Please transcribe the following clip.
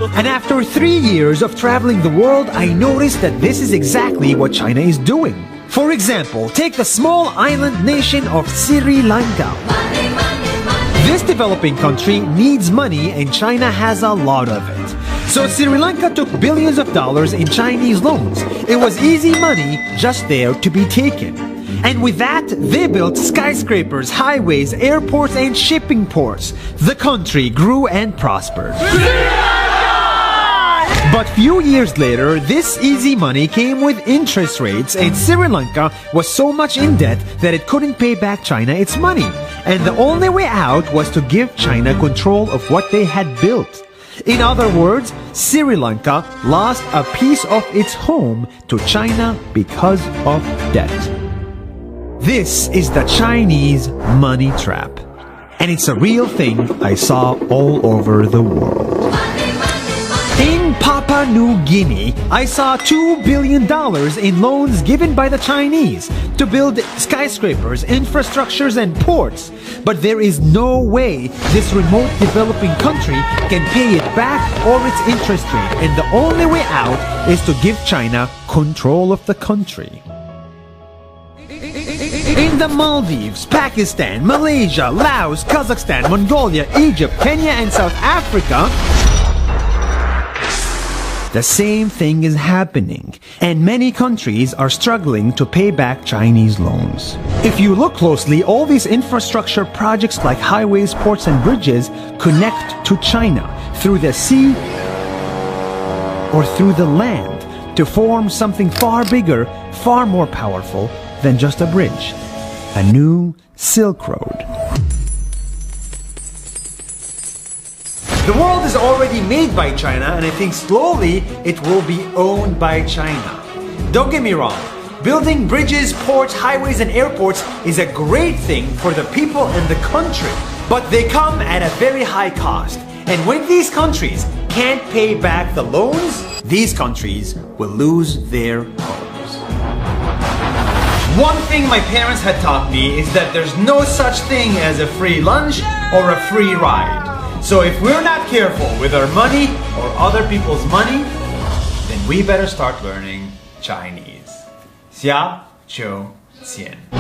And after 3 years of traveling the world, I noticed that this is exactly what China is doing. For example, take the small island nation of Sri Lanka. This developing country needs money and China has a lot of it. So Sri Lanka took billions of dollars in Chinese loans. It was easy money just there to be taken. And with that, they built skyscrapers, highways, airports, and shipping ports. The country grew and prospered. But few years later, this easy money came with interest rates, and Sri Lanka was so much in debt that it couldn't pay back China its money. And the only way out was to give China control of what they had built. In other words, Sri Lanka lost a piece of its home to China because of debt. This is the Chinese money trap. And it's a real thing I saw all over the world. In Papua New Guinea, I saw $2 billion in loans given by the Chinese to build skyscrapers, infrastructures, and ports. But there is no way this remote developing country can pay it back or its interest rate, and the only way out is to give China control of the country. In the Maldives, Pakistan, Malaysia, Laos, Kazakhstan, Mongolia, Egypt, Kenya, and South Africa, the same thing is happening, and many countries are struggling to pay back Chinese loans. If you look closely, all these infrastructure projects like highways, ports, and bridges connect to China through the sea or through the land to form something far bigger, far more powerful than just a bridge. A new Silk Road. The world is already made by China, and I think slowly it will be owned by China. Don't get me wrong, building bridges, ports, highways, and airports is a great thing for the people and the country, but they come at a very high cost. And when these countries can't pay back the loans, these countries will lose their homes. One thing my parents had taught me is that there's no such thing as a free lunch or a free ride. So if we're not careful with our money or other people's money, then we better start learning Chinese. 下周见。